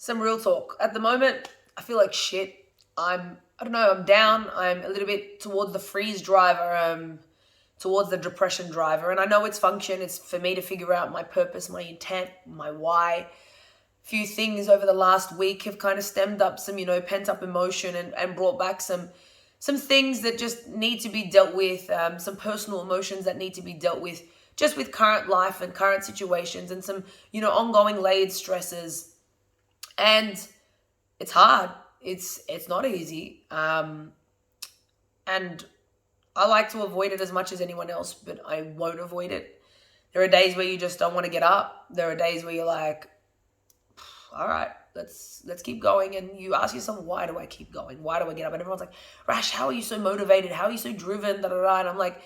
Some real talk. At the moment, I feel like shit. I don't know, I'm down. I'm a little bit towards the freeze driver, towards the depression driver. And I know it's function. It's for me to figure out my purpose, my intent, my why. Few things over the last week have kind of stemmed up some, pent up emotion and brought back some things that just need to be dealt with, some personal emotions that need to be dealt with just with current life and current situations and some, ongoing layered stresses. And it's hard. It's not easy. And I like to avoid it as much as anyone else, but I won't avoid it. There are days where you just don't want to get up. There are days where you're like, all right, let's keep going. And you ask yourself, why do I keep going? Why do I get up? And everyone's like, Rash, how are you so motivated? How are you so driven? Da, da, da. And I'm like,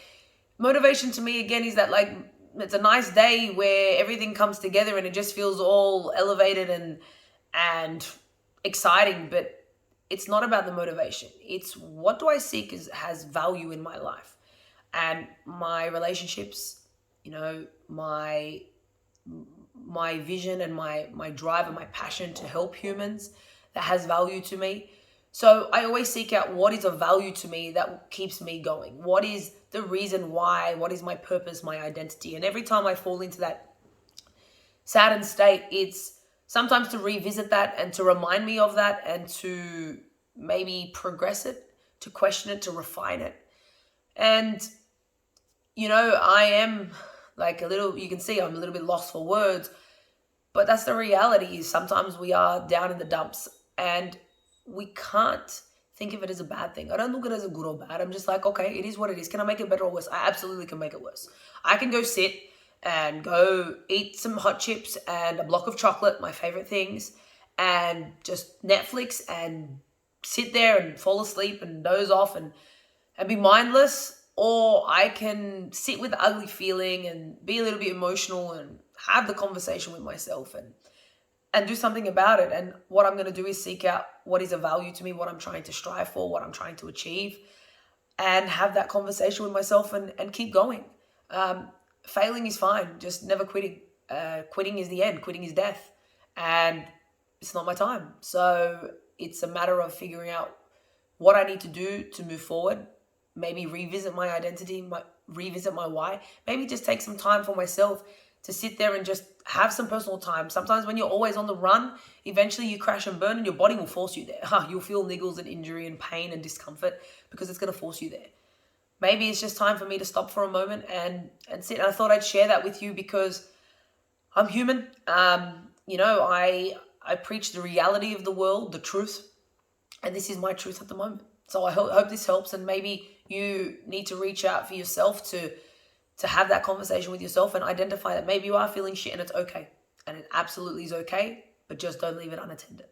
motivation to me again is that, like, it's a nice day where everything comes together and it just feels all elevated and exciting, but it's not about the motivation. It's what do I seek has value in my life, and my relationships, my vision and my drive and my passion to help humans, that has value to me. So I always seek out what is of value to me that keeps me going. What is the reason why? What is my purpose, my identity? And every time I fall into that saddened state, it's sometimes to revisit that and to remind me of that and to maybe progress it, to question it, to refine it. And, I am like you can see I'm a little bit lost for words, but that's the reality. Is sometimes we are down in the dumps and we can't think of it as a bad thing. I don't look at it as a good or bad. I'm just like, okay, it is what it is. Can I make it better or worse? I absolutely can make it worse. I can go sit and go eat some hot chips and a block of chocolate, my favorite things, and just Netflix and sit there and fall asleep and doze off and be mindless. Or I can sit with the ugly feeling and be a little bit emotional and have the conversation with myself and do something about it. And what I'm going to do is seek out what is of value to me, what I'm trying to strive for, what I'm trying to achieve, and have that conversation with myself and keep going. Failing is fine, just never quitting. Quitting is the end, quitting is death. And it's not my time. So it's a matter of figuring out what I need to do to move forward, maybe revisit my identity, revisit my why, maybe just take some time for myself to sit there and just have some personal time. Sometimes when you're always on the run, eventually you crash and burn and your body will force you there. You'll feel niggles and injury and pain and discomfort because it's going to force you there. Maybe it's just time for me to stop for a moment and sit. And I thought I'd share that with you because I'm human. I preach the reality of the world, the truth, and this is my truth at the moment. So I hope this helps, and maybe you need to reach out for yourself to have that conversation with yourself and identify that maybe you are feeling shit and it's okay. And it absolutely is okay, but just don't leave it unattended.